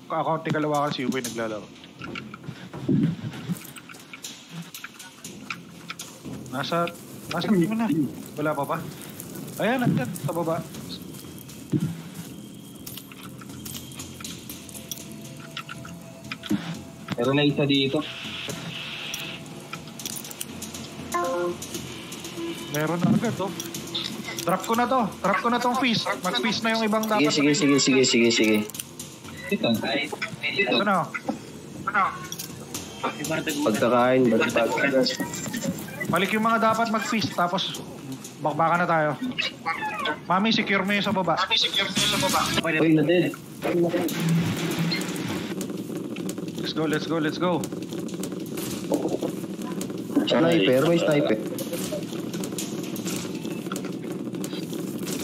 Kaunti kalawakan si Uwe naglalaro. Nasa mo na. Wala pa ba? Ayan, nandyan, sa baba. Pero na isa dito. Meron na agad, oh. Drop ko na tong fish. Mag-fish na yung ibang dapat. Sige. Ito. Ano? Pagkakain, Balik yung mga dapat mag-fish, tapos bakbakan na tayo. Mami, secure mo yung sa baba. Uy, na din. Let's go. May sniper.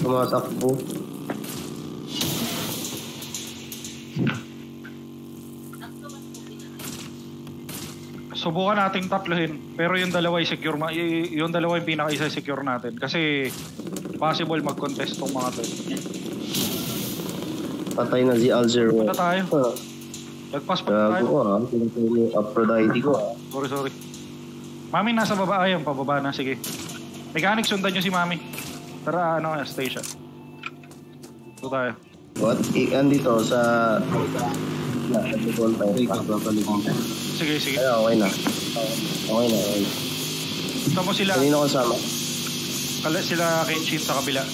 Tumatakbo. Subukan nating tatluhin, pero yung dalawa i-secure, yung dalawa yung pinaka-isa-secure natin. Kasi possible mag-contest tong mga to. Patay na si Alzer. Punta tayo. Nagpas pa tayo. Gago ko ha. Aphrodite ko ha. Sorry. Mami, nasa baba. Ayun, pababa na. Sige. Mechanic, sundan nyo si Mami. Tara, station. Ito tayo. What? Andito sa... Sige. Ay, okay na. Gusto mo sila... Kanino kasama? Sila Kenshin sa kabila.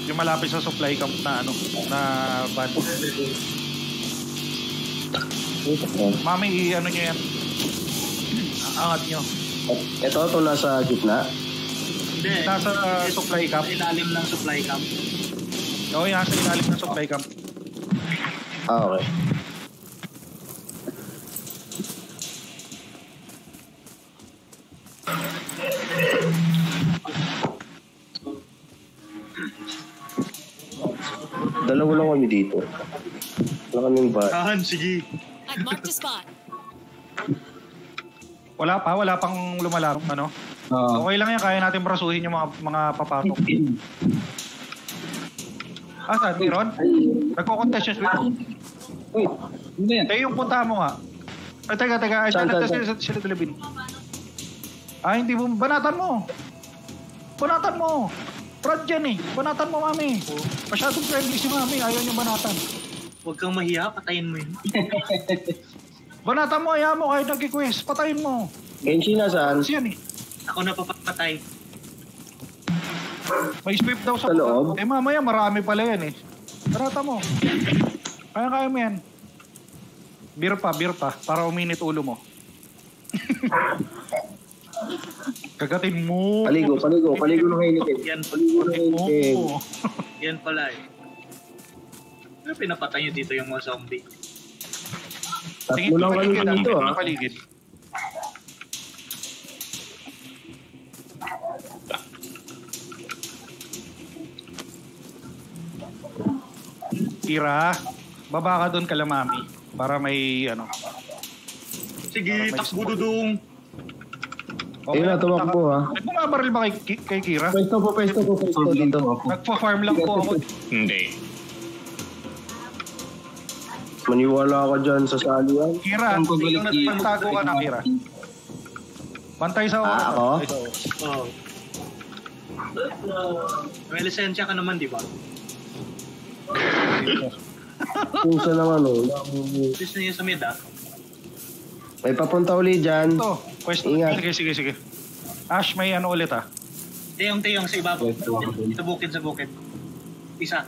Yung malapit sa supply camp na na van. Mami, nyo yan. Angat nyo. Ito nasa gitna? Hindi. Nasa supply camp. Ilalim ng supply camp. Oo, nasa ilalim ng supply camp. Okay. Dalawa lang kami dito. Wala kaming ba? Sige. I've marked a spot. Wala pang lumalaro, Okay lang yan, kaya natin brasuhin yung mga papatok. Saan? Meron? Nagko-contest yung sweet. Uy, ano yan? Yung punta mo nga. Ay, teka. Ay, sila Dilibin. Hindi mo. Banatan mo. Prod yan eh. Banatan mo, Mami. Masyadong friendly si Mami. Ayaw niyang banatan. Huwag kang mahiya. Patayin mo yun. Banatan mo. Ayaw mo. Kahit nag-request. Patayin mo. Kenshin nasaan? Kasi yan eh. Ako na papatay. May sweep daw sa loob. Mamaya marami pala yan eh. Banatan mo. Kaya mo yan. Beer pa. Para uminit ulo mo. Kagatin mo. Paligo na kayo. Yan Yan pala eh. Ano pinapatay nyo dito yung mga zombie? Tatlo lang kami dito ha. Paligid. Kira, baba ka doon kala Mami. Para may Sige, takbo dudong. Ayun na, tumakbo ha. Bumabaril ba kay Kira? Pwesto dito. Nagpa-farm lang po ako. Hindi. Maniwala ka dyan sa salian. Kira, magtago ka na, Kira. Bantay sa oras. Ako? Oo. May lisensya ka naman, di ba? Kung sa naman Please na yun sa mid, May papunta ulit dyan. Ito, question. Ingat. Sige. Ash, may ulit Tiyong sa ibabaw. Sa bukid. Isa.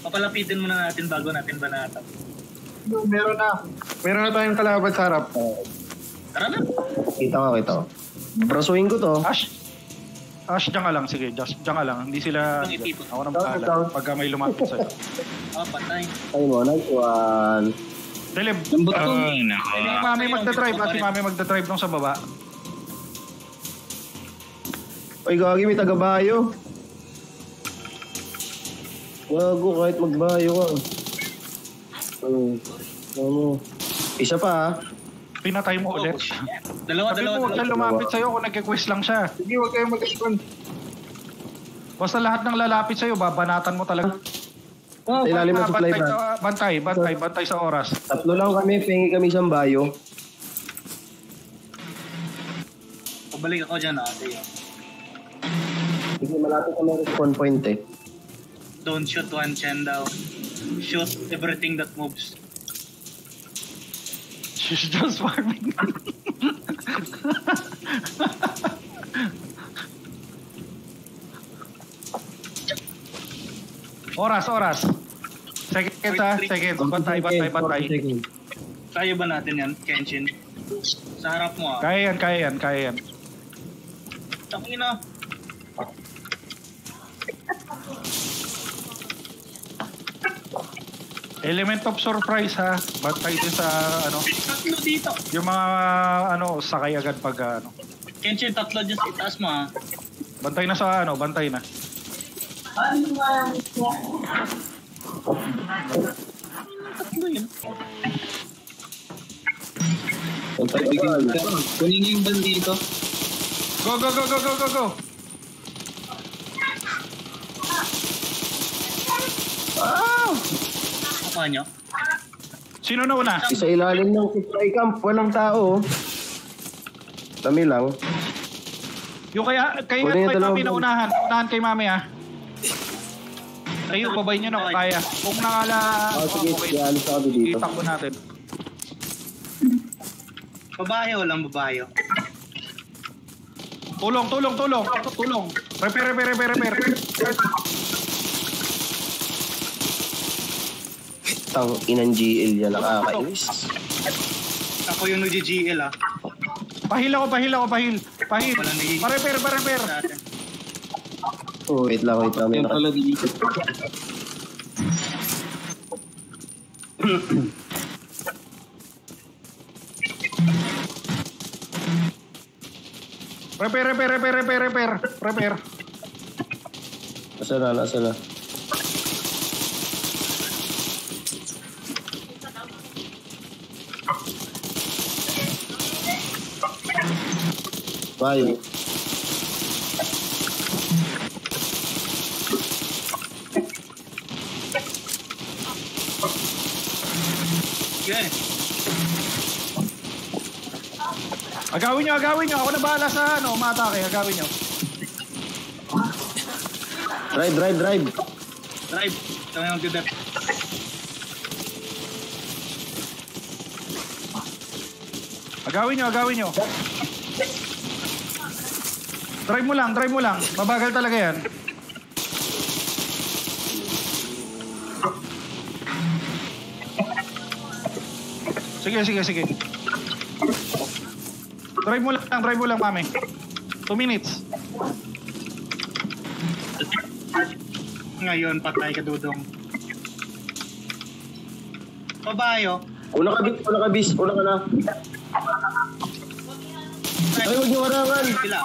Papalapitin muna natin bago natin banatan. Meron na tayong kalaban sa harap. Tara na. Kita ko. Brasuhin ko to. Ash, dyan ka lang. Sige, dyan ka lang. Hindi sila... Ako nang bahala. Pagka may lumapit sa'yo. Patay. Ay mo, nice one. Dilib. Mami magdadrive. Si Mami magdadrive nung sa baba. Uy, gagi, may taga-bayo. Gago, kahit magbayo ka. Isa pa ha. Pinatay mo ulit. Dalawa. Lumapit sa'yo kung nagka-quest lang siya. Sige, huwag kayong mag-ikon. Basta lahat ng lalapit sa'yo, babanatan mo talaga. Sa ilalim ng supply van. Bantay sa oras. 3 lang kami, pengi kami isang bayo. Pabalik ako dyan, ate. Sige, malapit kami respawn point eh. Don't shoot one Chen daw. Shoot everything that moves. She's just farming. Oras. Seconds ha, seconds. Bantay. Kaya ba natin yan, Kenshin? Sa harap mo ah. Kaya yan. Tangina. Element of surprise ha. Bantay din sa ano. Tatlo dito. Yung mga sakay agad pag ano. Kenshin, tatlo dyan sa itaas mo ah. Bantay na sa ano, bantay na. Tatlo yun. Kunin yung ban dito. Go. Wow! Apa nyo? Sino na una? Sa ilalim ng supply camp, walang tao. Kami lang. Yung kay Mami na unahan kay Mami ha. Kayo, babay nyo na kung kaya. Kung nakala... Sige, alis ako dito. Itakbo natin. Babae o lang babae? Tulong. Repair. Tang inang GL yan, nakakainis. Ako yung nag-GL ah. Pahil. Pa-repair. Oh, wait lang. May pala dito. Repair. Nasa na. Bye. Yan. Agawin nyo. Ako na bahala sa umatake. Agawin nyo. Drive. Drive. Kami mag-dep. Agawin nyo. Drive mo lang. Mabagal talaga yan. Sige. Drive mo lang, Mami. 2 minutes. Ngayon, patay ka, Dudong. Babayo. Una ka bis. Una ka na. Ay, huwag niyo harangan. Pila.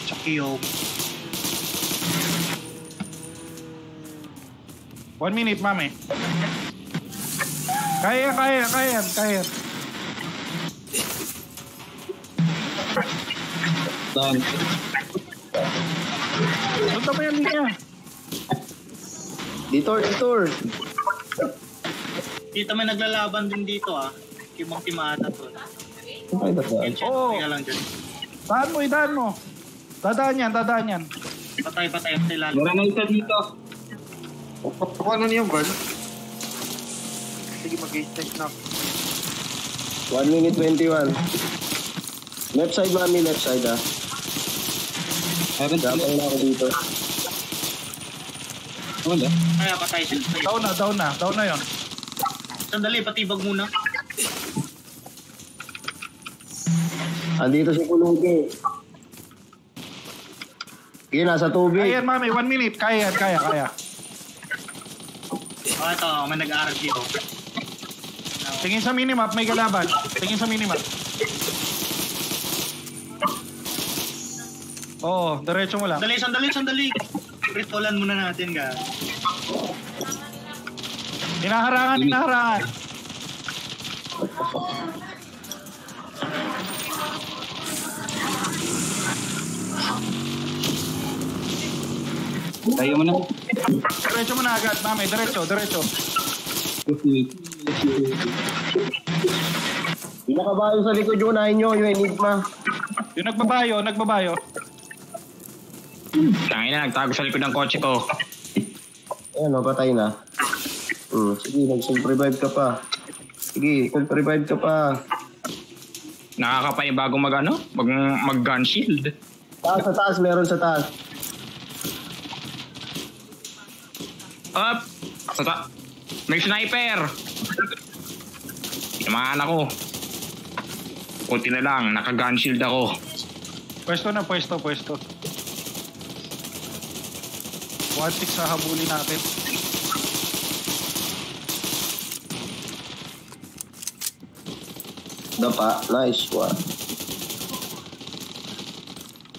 Chakiyog. 1 minute, Mami. Kaya. Done. Punta mo yan niya. Detour. Dito may naglalaban din dito ah. Ibang timata to. Okay ba saan? Oo. Kaya lang dyan. Daan mo. Dadaan yan. Patay sa ilalim. Wala na isa dito. Ano niyo, Bird? Sige, mag-check na. 1 minute 21. Left side, Mami. Left side, ah. Dapat na ako dito. Wala. Kaya patay sila. Down na yun. Sandali, patibag muna. Andito si Kulugi. Sige, nasa tubig. Kaya yan, Mami. 1 minute. Kaya. Ito, may nag-aaral dito. Tingin sa minimap, may kalaban. Oo, diretso mo lang. Sandali. Ritualan muna natin, guys. Hinaharangan. Tayo mo na. Diretso mo na agad, mami. Diretso. Yung nakabayo sa likod yung unahin nyo, yung Enigma. Yung nagbabayo. Tangin na, nagtago sa likod ng kotse ko. Ayan, patay na. Sige, nag-self-revive ka pa. Sige, self-revive ka pa. Nakakapay bago mag-gun shield. Sa taas, meron sa taas. Up! May sniper! Tinamaan ako. Kunti na lang, naka-gun shield ako. Pwesto. 1-6 sa habulin natin. Dapa, nice one.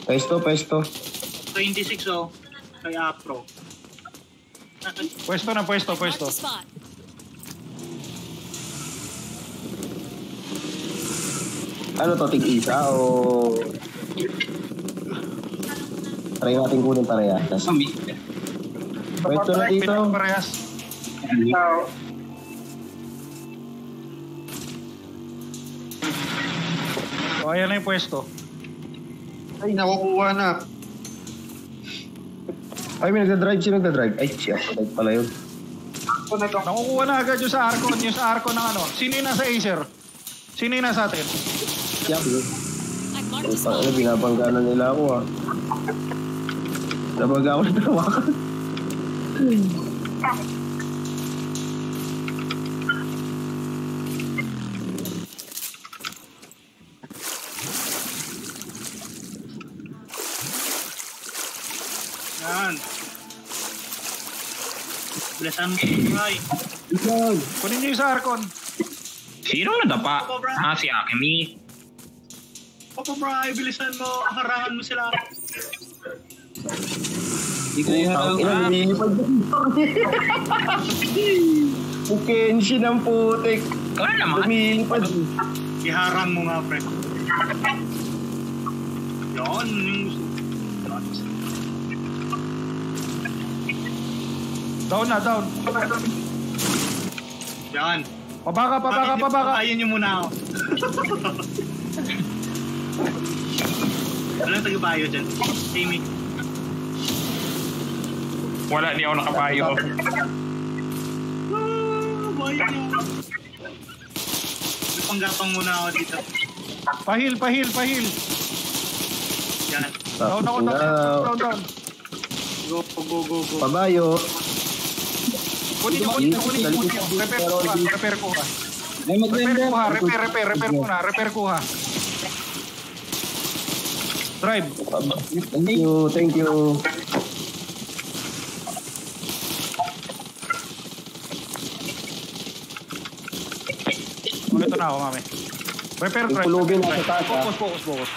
Pwesto. 26 oh. Kay Afro. Pwesto. Mark the spot. Ano to, tig-isa o... Try natin kunin parehas. Pwesto na dito. Parehas. O, ayan na yung pwesto. Ay, nakukuha na. Ay, may nagdadrive. Sino nagdadrive? Ay, siya. Nagdadrive pala yun. Nakukuha na agad yung sa Arcon. Yung sa Arcon ng ano. Sino yung nasa Acer? Sino yung nasa atin? Siya. I've marked the spot. Binabangga na nila ako ah. Nabangga ako na tawakan. Yan. Bilasan mo, Bray. Kunin nyo yung sa Arcon. Sino nadapa? Si Akemi. Papa Bray, bilisan mo. Harangan mo sila. Hindi ko yung Ilan, nilipad Kenshin ang putik. Kaya naman. Lumilipad. Iharang mo nga, pre. Yan, yung gusto. Down. Yan. Pabaka. Ayayin nyo muna ako. Ano yung taga-bayo dyan? Amy. Wala, di ako nakabayo. Bayo nyo. Panggapang muna ako dito. Pahil. Yan. Down. Go. Pabayo. Kunin nyo. Repair kuha. Repair kuha. Drive. Thank you. Ito na ako, mami. Repair drive. Pulubin na sa taas. Focus.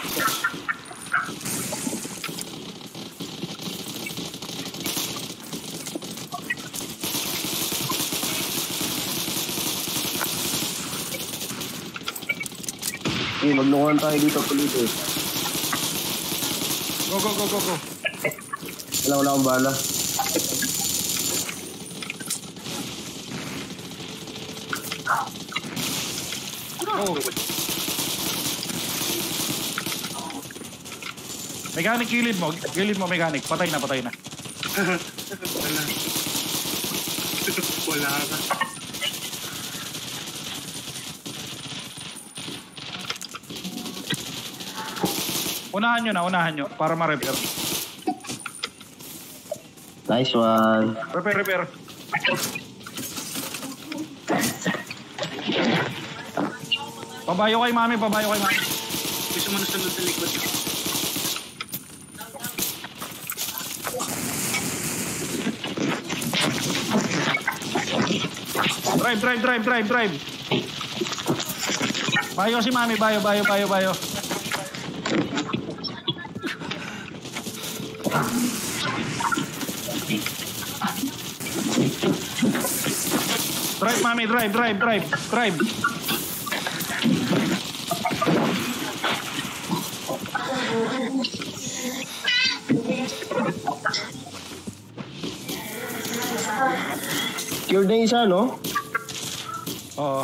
Maglungan tayo dito, pulito. Go. Wala akong bala. Go. Mechanic, gilid mo, mechanic. Patay na. Wala na. Unahan nyo para ma-repair. Nice one. Repair. Pabayo kay mami. Gusto mo na sunod sa likod. Drive. Bayo si mami, bayo. Drive, mami, drive. Cured na isa, no? Oo.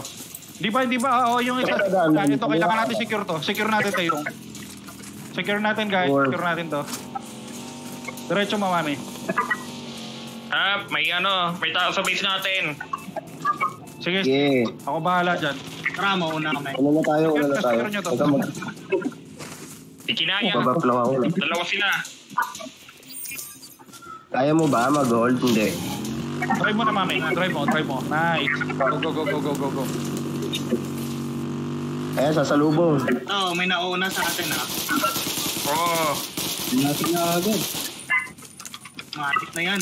Di ba? Oo, yung isa. Ito, kailangan natin secure to. Secure natin tayo. Secure natin, guys. Secure natin to. Diretso mo, mami. May tao sa base natin. Sige, Sige. ako bahala dyan. Tara mo, una kami. Una na tayo. Secure nyo to. Teka, Ikinaya. babap lang ako. Dalawa sila. Kaya mo ba mag-hold? Hindi. Try mo na, mami. Try mo. Nice. Go. Kaya sasalubong. Oo, may nauna sa atin ha. Oo. Natin na agad. Matik na yan.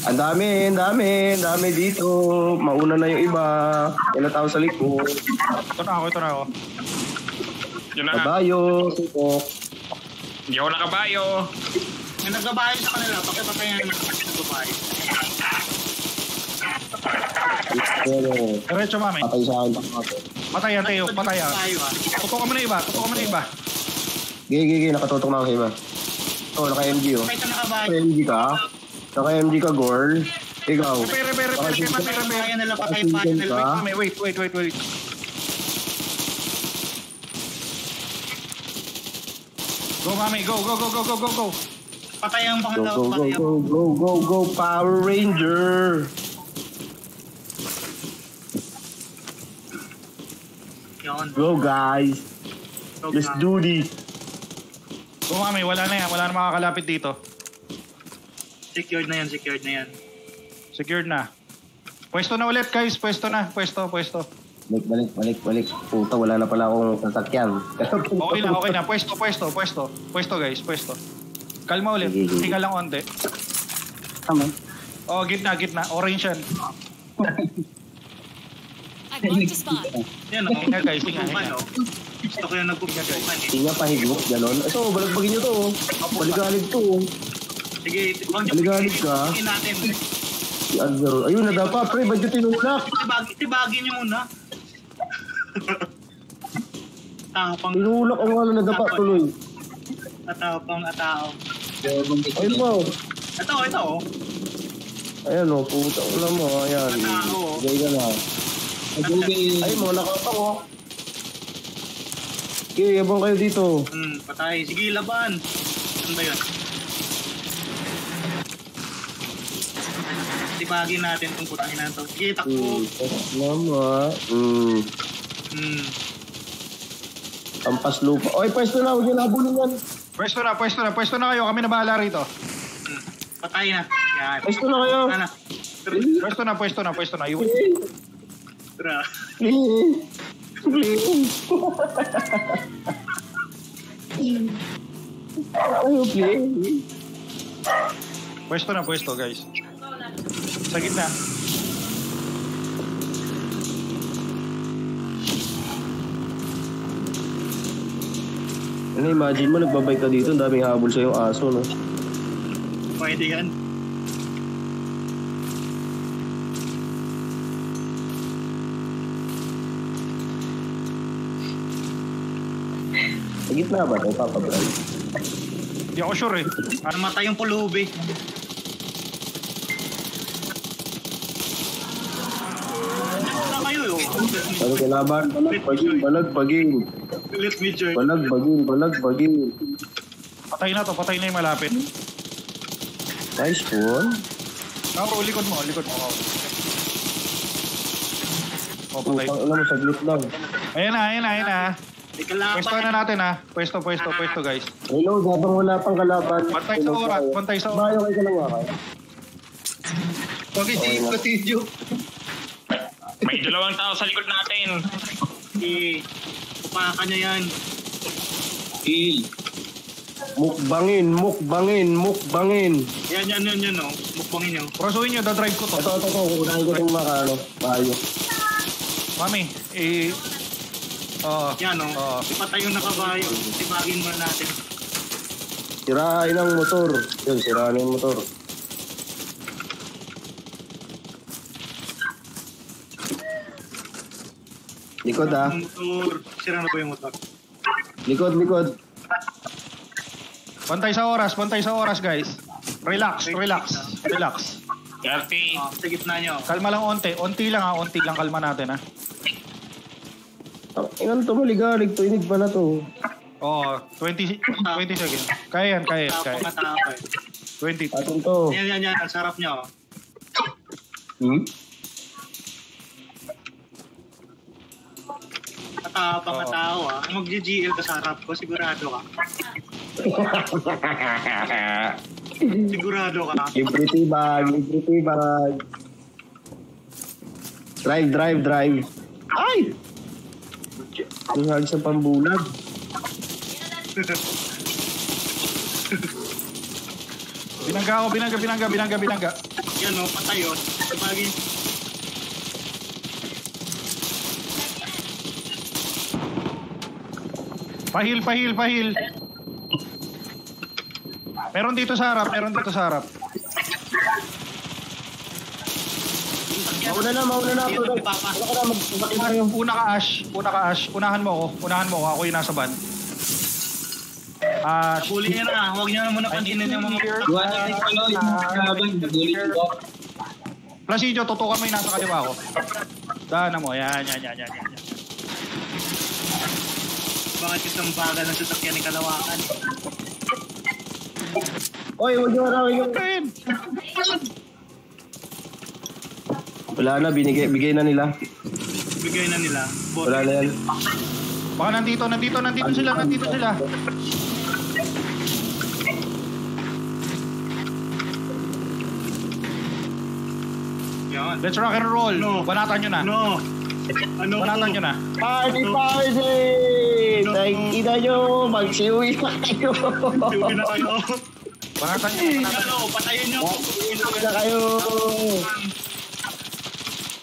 Ang dami dito. Mauna na yung iba. Ilang tao sa likod. Ito na ako. Yun na. Kabayo, sipok. Hindi ako nakabayo. May nagbabayo sa kanila. Pakipatayan naman sa nagbabayo. Diretso, mami. Patay sa akin. Patayan, Teo. Patayan. Tutukan mo na iba. Gigi, nakatutok na ako sa iba. Naka-MG oh. Kahit na nakabayo. Naka-MG ka? Naka-MG ka, Gord? Ikaw? Pere. Patay nila. Wait. Go, mami. Go. Patay ang pangalawa. Go, Power Ranger! Yun. Go, guys! Let's do this! Go, mami. Wala na makakalapit dito. Secured na yan. Secured na. Pwesto na ulit, guys. Pwesto. Balik. Puta, wala na pala akong sasakyan. Okay na. Pwesto, guys. Kalma ulit. Tingnan lang onte. Tama. Oh, gitna. Orange yan. I've marked a spot. Yan o. Hinga, guys. Hinga. Gusto ko yung nagpupupukan eh. Tingnan pahigop, gano'n. Ito, balagbagin nyo to. Baligalig to. Sige, Baligalig ka. tingin natin. Ayun, nadapa, pre. Ba't yung tinulak? Tibagin nyo muna. Tapang. Tinulak ang wala, nadapa tuloy. Atapang. Ayun mo. Ito oh. Ayan o, puta ko lang mo. Ayan. Gay ka na. Ayun mo, nakapang o. Okay, yabang kayo dito. Patay. Sige, laban. Ano ba yun? Tibagin natin kung putangin na ito. Sige, takbo. Lama. Ampas lupa. Oy, pwesto na. Huwag yung nabulong yan. Pwesto na kayo. Kami na bahala rito. Patay na. Yan. Pwesto na kayo. Pwesto na. Tara. Please. Ayaw, please. Pwesto, guys. Sa gitna. Imagine mo, nagbabike ka dito, ang daming habol sa yung aso, no? Pwede yan. Sa gitna ba ito, papabrand? Di ako sure eh. Namatay yung pulubi. Ano kayo yun? Ano kalaban? Balagbagin. Let me join. Balagbagin. Patay na yung malapit. Nice one. Ako, likod mo. Oh, patay. Putang ina mo, saglit lang. Ayan na. May kalaban. Pwesto na natin ha. Pwesto, guys. Reload, habang wala pang kalaban. Bantay sa oras. Bayo kayo ka lang waka. Pag-isip ko, Tidyo. May dalawang tao sa likod natin. Upakan nyo yan. Kill. Mukbangin. Yan oh. Mukbangin nyo. Prosuin nyo, dadrive ko to. Ito. Kunahin ko itong bayo. Mami, Yan oh. Ipatay yung nakabayo. Tibagin mo natin. Sirain ang motor. Yun, sirain ang motor. Likod ah. Motor. Sira na ba yung motor? Likod. Bantay sa oras guys. Relax. 30. Sa gitna nyo. Kalma lang onti lang kalma natin ha. Ingan to maligalig to, inig pa na to. Oo, 20 seconds. Kaya yan. Tao eh. 20. Atin to. Yan. Ang sarap nyo. Katapang na tao ah. Mag-GGL ka sa harap ko, sigurado ka. Sigurado ka. Liberty bag. Drive. Ay! Tuhag sa pambulag. Binangga. Yan o, patay o. Sabagin. Pahil. Meron dito sa harap. Mauna na. Yan ang pipapa. Una ka Ash. Unahan mo ako. Ako yung nasa van. Ash. Huli nyo na. Huwag nyo na muna pansinin yung mga Gawa natin yung kalaban. Nagulit ko. Placidio, tutukan mo yung nasa kaliwa ko. Daanan mo. Yan. Bakit isang bagal ng sasakyan ni Kalawakan? Oy, huwag nyo na yung... Wala na, bigay na nila. Bigay na nila. Wala na yan. Baka nandito sila. Yan. Let's rock and roll. No. Banatan nyo na. No. Banatan nyo na. Party! No. Nakikita nyo, magsiuwi na kayo. Tuwi na kayo. Banatan nyo. Ano, patayin nyo. Magsiuwi na kayo.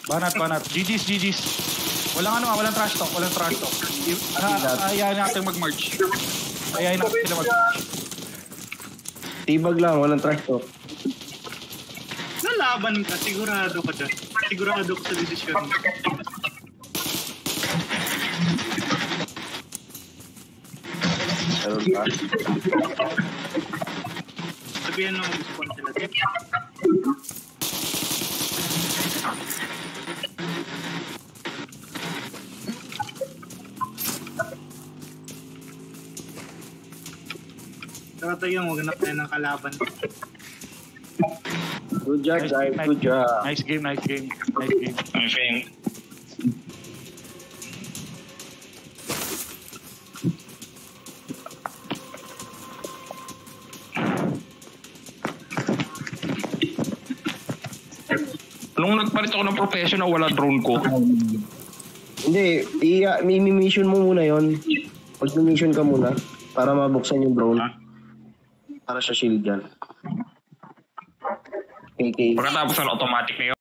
Banat. GG's. Walang trash talk. Ayayin natin mag-merge. Tibag lang, walang trash talk. Nalaban ka, sigurado ka dyan. Sigurado ka sa desisyon mo. Meron pa. Sabihan mo mag-spawn sila dito. Tayo huwag na tayo ng kalaban. Good job, guys. Good job. Nice game. Nung nagpalit ako ng professional, wala drone ko. Hindi, i-mission mo muna yon. Pag-mission ka muna para mabuksan yung drone. Para sa shield yan. Okay. Pagkatapos ng automatic na yun.